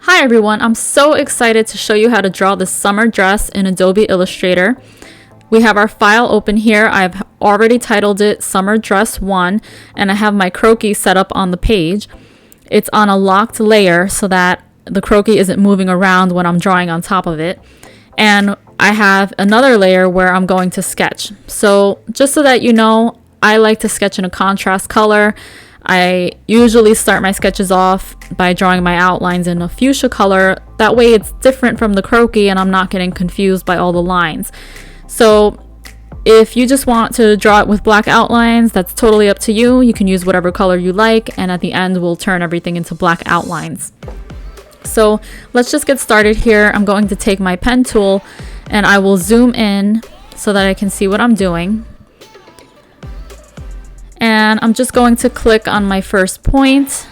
Hi everyone, I'm so excited to show you how to draw this summer dress in Adobe Illustrator. We have our file open here. I've already titled it Summer Dress 1 and I have my croquis set up on the page. It's on a locked layer so that the croquis isn't moving around when I'm drawing on top of it. And I have another layer where I'm going to sketch. So just so that you know, I like to sketch in a contrast color. I usually start my sketches off by drawing my outlines in a fuchsia color. That way it's different from the croquis and I'm not getting confused by all the lines. So if you just want to draw it with black outlines, that's totally up to you. You can use whatever color you like, and at the end we'll turn everything into black outlines. So let's just get started here. I'm going to take my pen tool and I will zoom in so that I can see what I'm doing. And I'm just going to click on my first point,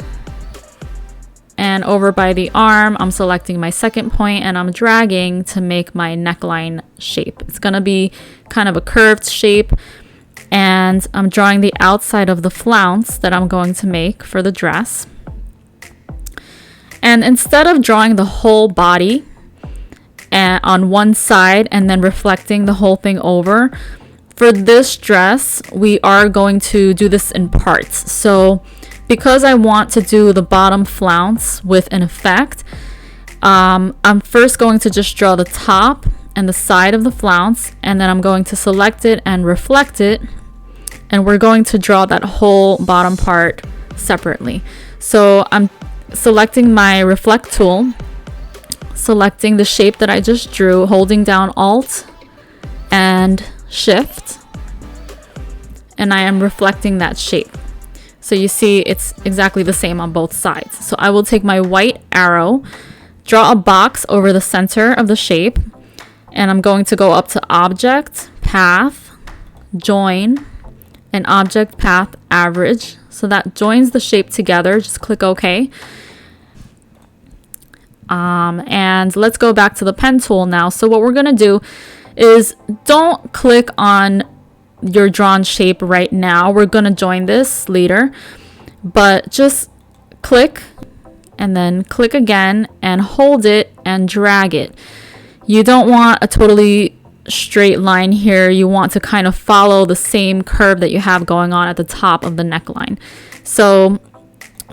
and over by the arm I'm selecting my second point and I'm dragging to make my neckline shape. It's going to be kind of a curved shape, and I'm drawing the outside of the flounce that I'm going to make for the dress. And instead of drawing the whole body on one side and then reflecting the whole thing over, for this dress, we are going to do this in parts. So because I want to do the bottom flounce with an effect, I'm first going to just draw the top and the side of the flounce, and then I'm going to select it and reflect it, and we're going to draw that whole bottom part separately. So I'm selecting my reflect tool, selecting the shape that I just drew, holding down Alt and Shift, and I am reflecting that shape. So you see it's exactly the same on both sides. So I will take my white arrow, draw a box over the center of the shape, and I'm going to go up to Object, Path, Join, and Object, Path, Average. So that joins the shape together. Just click OK. And let's go back to the pen tool now. So what we're going to do is don't click on your drawn shape right now. We're going to join this later, but just click and then click again and hold it and drag it. You don't want a totally straight line here. You want to kind of follow the same curve that you have going on at the top of the neckline. So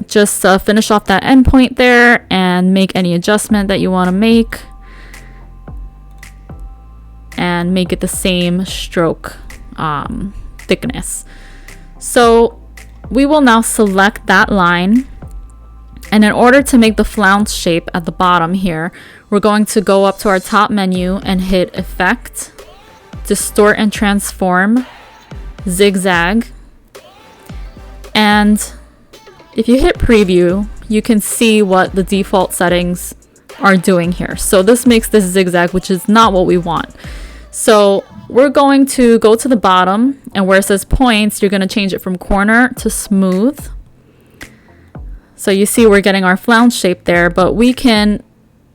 just finish off that endpoint there and make any adjustment that you want to make, and make it the same stroke thickness. So we will now select that line, and in order to make the flounce shape at the bottom here, we're going to go up to our top menu and hit Effect, Distort and Transform, Zigzag, and if you hit Preview, you can see what the default settings are doing here. So this makes this zigzag, which is not what we want. So we're going to go to the bottom, and where it says points, you're going to change it from corner to smooth. So you see we're getting our flounce shape there, but we can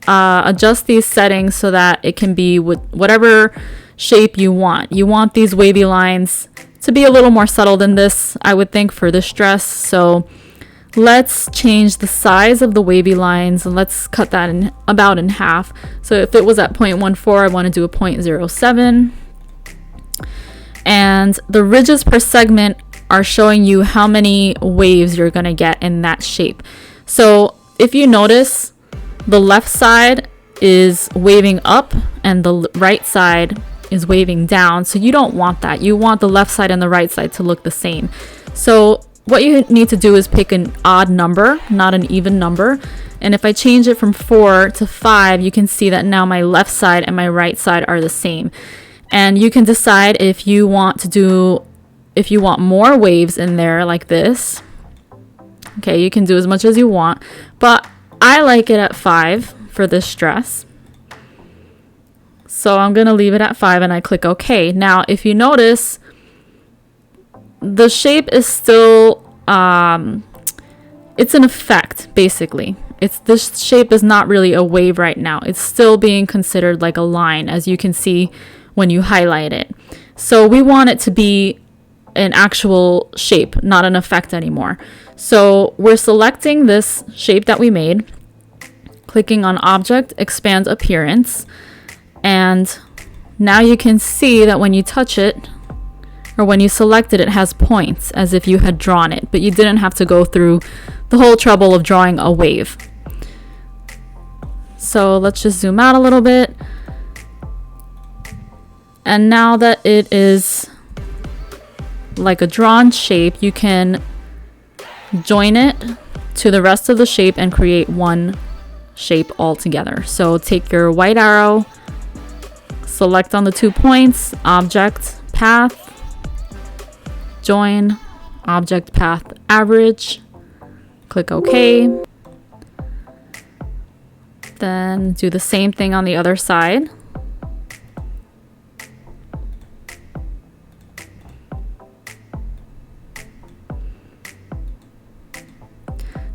adjust these settings so that it can be with whatever shape you want. You want these wavy lines to be a little more subtle than this, I would think, for this dress. So let's change the size of the wavy lines, and let's cut that in about in half. So if it was at 0.14, I want to do a 0.07. And the ridges per segment are showing you how many waves you're going to get in that shape. So if you notice, the left side is waving up and the right side is waving down. So you don't want that. You want the left side and the right side to look the same. So what you need to do is pick an odd number, not an even number. And if I change it from 4 to 5, you can see that now my left side and my right side are the same. And you can decide if you want more waves in there like this. Okay, you can do as much as you want, but I like it at 5 for this dress. So I'm gonna leave it at 5 and I click OK. Now, if you notice, the shape is still, it's an effect, basically. This shape is not really a wave right now. It's still being considered like a line, as you can see when you highlight it. So we want it to be an actual shape, not an effect anymore. So we're selecting this shape that we made, Clicking on Object expands Appearance, and now you can see that when you touch it, or when you select it, it has points as if you had drawn it, but you didn't have to go through the whole trouble of drawing a wave. So let's just zoom out a little bit. And now that it is like a drawn shape, you can join it to the rest of the shape and create one shape altogether. So take your white arrow, select on the 2 points, Object, Path, Join, Object, Path, Average, click OK. Then do the same thing on the other side.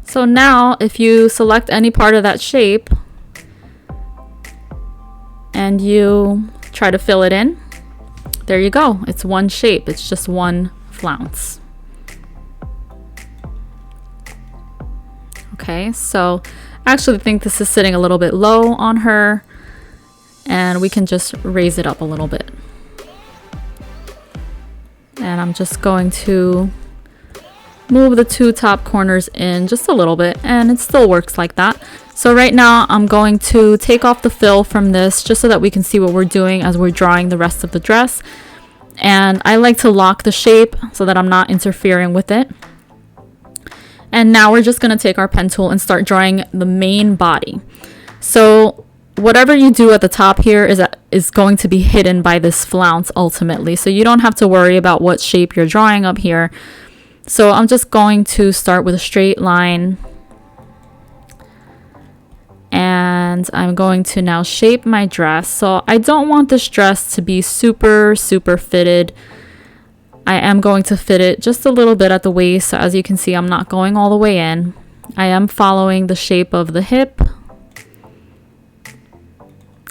So now if you select any part of that shape and you try to fill it in, there you go. It's one shape. It's just one flounce. Okay, so I actually think this is sitting a little bit low on her, and we can just raise it up a little bit. And I'm just going to move the 2 top corners in just a little bit, and it still works like that. So right now I'm going to take off the fill from this just so that we can see what we're doing as we're drawing the rest of the dress. And I like to lock the shape so that I'm not interfering with it. And now we're just going to take our pen tool and start drawing the main body. So whatever you do at the top here is going to be hidden by this flounce ultimately. So you don't have to worry about what shape you're drawing up here. So I'm just going to start with a straight line, and I'm going to now shape my dress. So I don't want this dress to be super fitted. I am going to fit it just a little bit at the waist. So as you can see, I'm not going all the way in. I am following the shape of the hip,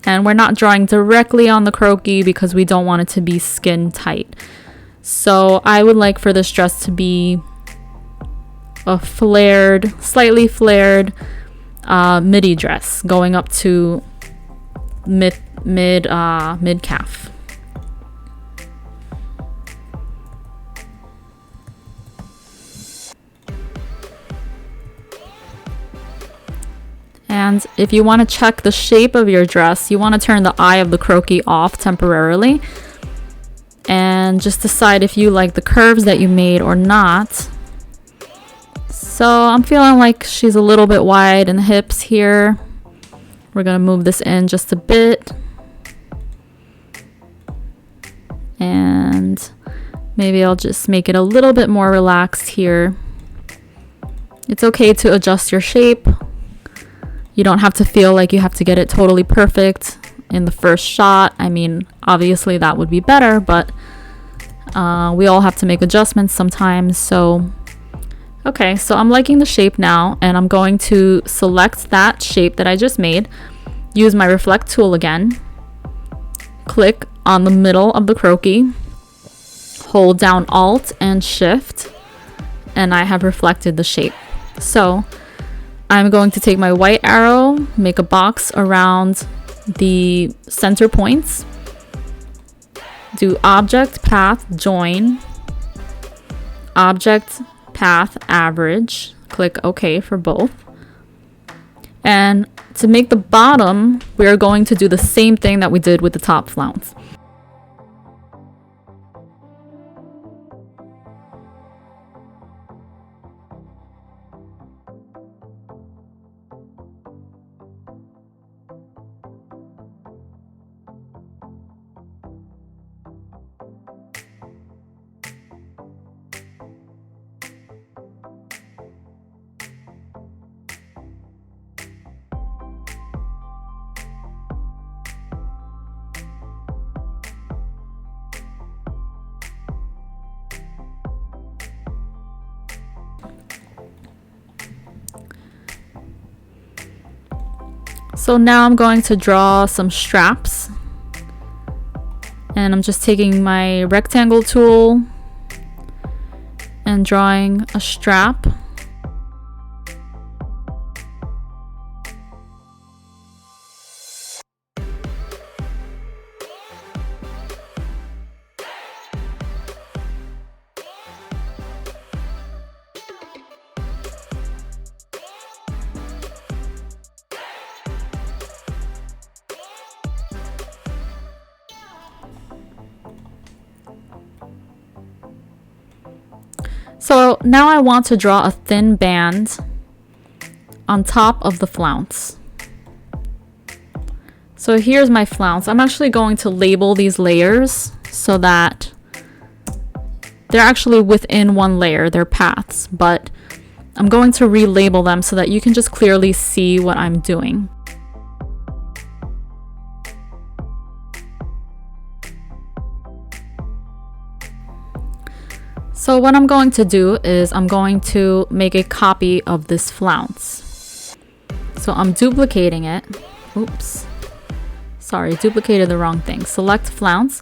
and we're not drawing directly on the croquis because we don't want it to be skin tight. So I would like for this dress to be a flared, slightly flared midi dress going up to mid calf. And if you want to check the shape of your dress, you want to turn the eye of the croquis off temporarily and just decide if you like the curves that you made or not. So I'm feeling like she's a little bit wide in the hips here. We're going to move this in just a bit. And maybe I'll just make it a little bit more relaxed here. It's okay to adjust your shape. You don't have to feel like you have to get it totally perfect in the first shot. I mean, obviously that would be better, but we all have to make adjustments sometimes. So okay, so I'm liking the shape now, and I'm going to select that shape that I just made, use my reflect tool again, click on the middle of the croquis, hold down Alt and Shift, and I have reflected the shape. So I'm going to take my white arrow, make a box around the center points, do Object, Path, Join, Object, Path, Average, click OK for both. And to make the bottom, we're going to do the same thing that we did with the top flounce. So now I'm going to draw some straps, and I'm just taking my rectangle tool and drawing a strap. So now I want to draw a thin band on top of the flounce. So here's my flounce. I'm actually going to label these layers so that they're actually within one layer, they're paths, but I'm going to relabel them so that you can just clearly see what I'm doing. So what I'm going to do is I'm going to make a copy of this flounce. So I'm duplicating it. Oops. Sorry, duplicated the wrong thing. Select flounce.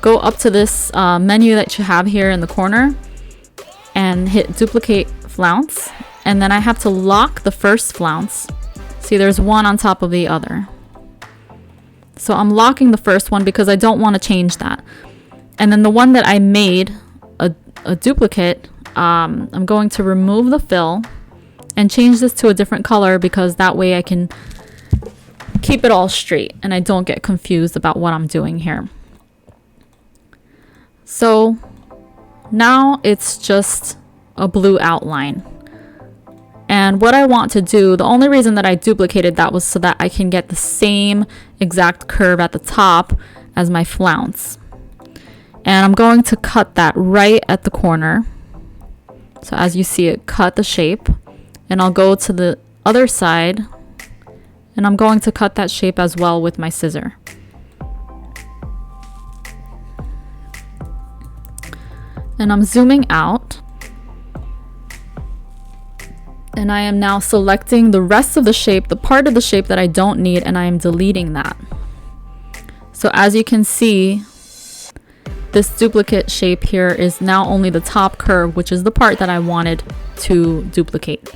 Go up to this menu that you have here in the corner and hit duplicate flounce. And then I have to lock the first flounce. See, there's one on top of the other. So I'm locking the first one because I don't want to change that. And then the one that I made a duplicate, I'm going to remove the fill and change this to a different color because that way I can keep it all straight and I don't get confused about what I'm doing here. So now it's just a blue outline. And what I want to do, the only reason that I duplicated that was so that I can get the same exact curve at the top as my flounce. And I'm going to cut that right at the corner. So as you see, it cut the shape. And I'll go to the other side and I'm going to cut that shape as well with my scissor. And I'm zooming out. And I am now selecting the rest of the shape, the part of the shape that I don't need, and I am deleting that. So as you can see, this duplicate shape here is now only the top curve, which is the part that I wanted to duplicate.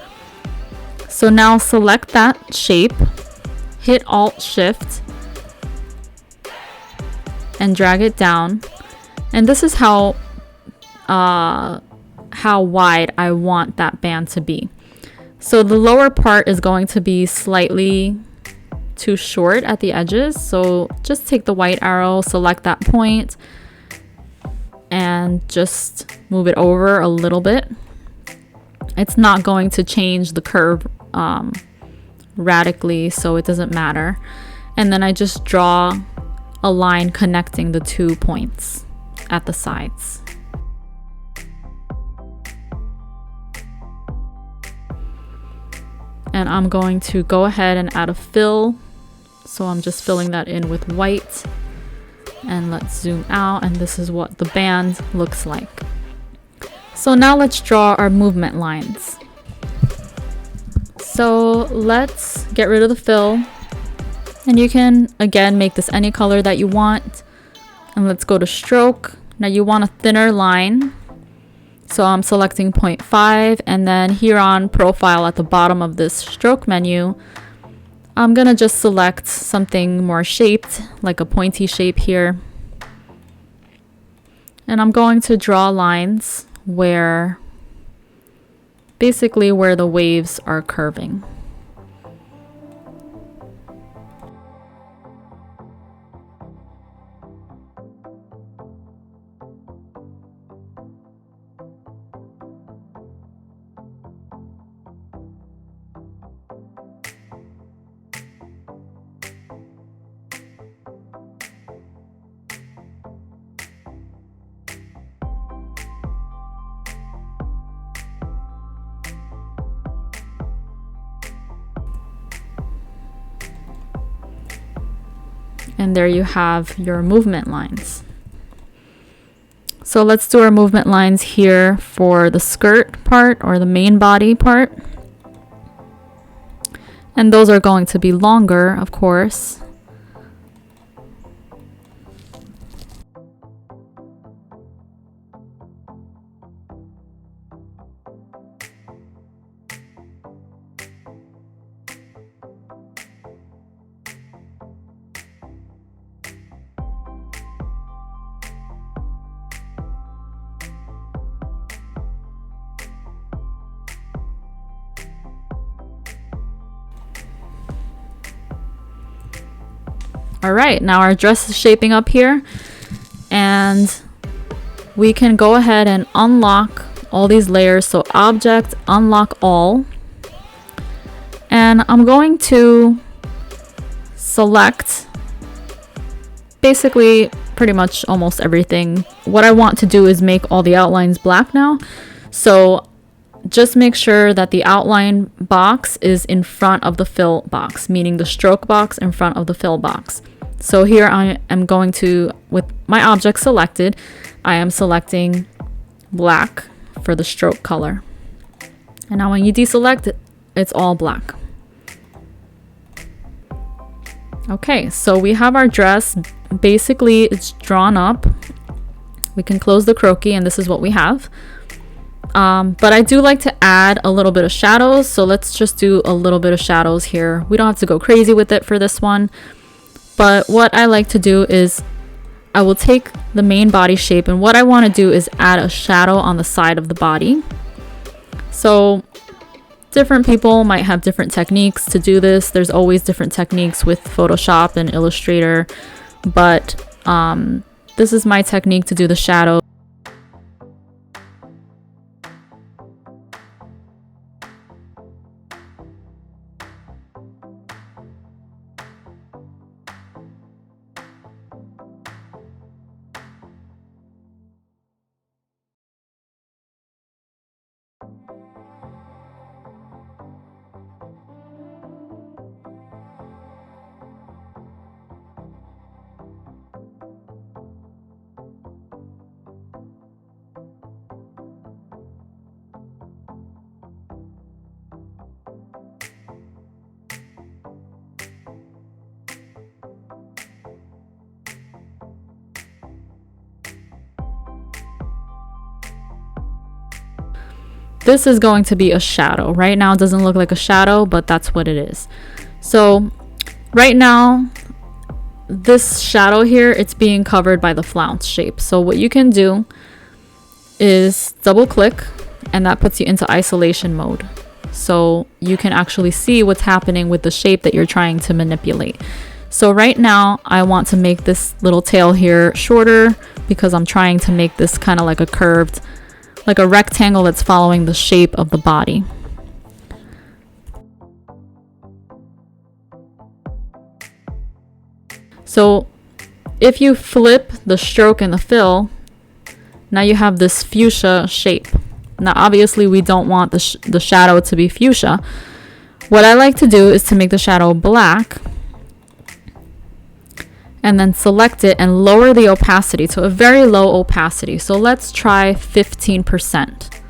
So now select that shape, hit Alt-Shift, and drag it down. And this is how wide I want that band to be. So the lower part is going to be slightly too short at the edges. So just take the white arrow, select that point, and just move it over a little bit. It's not going to change the curve radically, so it doesn't matter. And then I just draw a line connecting the 2 points at the sides. And I'm going to go ahead and add a fill. So I'm just filling that in with white. And let's zoom out, and this is what the band looks like. So now let's draw our movement lines. So let's get rid of the fill. And you can, again, make this any color that you want. And let's go to stroke. Now you want a thinner line. So I'm selecting 0.5, and then here on profile at the bottom of this stroke menu, I'm gonna just select something more shaped, like a pointy shape here. And I'm going to draw lines where, basically where the waves are curving. And there you have your movement lines. So let's do our movement lines here for the skirt part or the main body part. And those are going to be longer, of course. All right, now our dress is shaping up here, and we can go ahead and unlock all these layers. So object, unlock all. And I'm going to select basically pretty much almost everything. What I want to do is make all the outlines black now. So just make sure that the outline box is in front of the fill box, meaning the stroke box in front of the fill box. So here I am going to, with my object selected, I am selecting black for the stroke color. And now when you deselect it, it's all black. Okay, so we have our dress. Basically, it's drawn up. We can close the croquis, and this is what we have. But I do like to add a little bit of shadows, so let's just do a little bit of shadows here. We don't have to go crazy with it for this one, but what I like to do is I will take the main body shape, and what I want to do is add a shadow on the side of the body. So different people might have different techniques to do this. There's always different techniques with Photoshop and Illustrator, but this is my technique to do the shadow. This is going to be a shadow. Right now it doesn't look like a shadow, but that's what it is. So right now, this shadow here, it's being covered by the flounce shape. So what you can do is double click, and that puts you into isolation mode. So you can actually see what's happening with the shape that you're trying to manipulate. So right now I want to make this little tail here shorter because I'm trying to make this kind of like a curved, like a rectangle that's following the shape of the body. So if you flip the stroke and the fill, now you have this fuchsia shape. Now obviously we don't want the shadow to be fuchsia. What I like to do is to make the shadow black and then select it and lower the opacity to a very low opacity. So let's try 15%.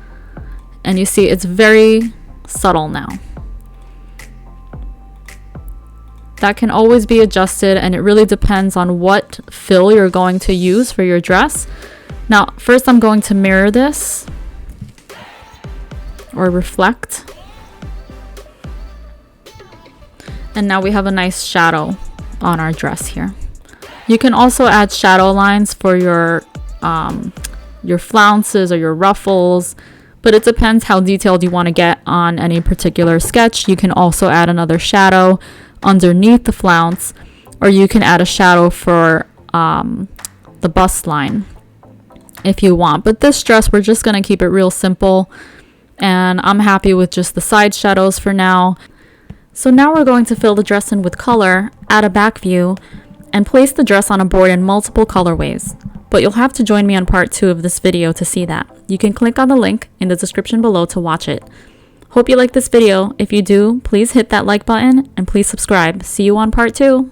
And you see it's very subtle now. That can always be adjusted, and it really depends on what fill you're going to use for your dress. Now, first I'm going to mirror this or reflect. And now we have a nice shadow on our dress here. You can also add shadow lines for your flounces or your ruffles, but it depends how detailed you want to get on any particular sketch. You can also add another shadow underneath the flounce, or you can add a shadow for the bust line if you want. But this dress, we're just going to keep it real simple, and I'm happy with just the side shadows for now. So now we're going to fill the dress in with color, add a back view, and place the dress on a board in multiple colorways. But you'll have to join me on part 2 of this video to see that. You can click on the link in the description below to watch it. Hope you like this video. If you do, please hit that like button and please subscribe. See you on part 2.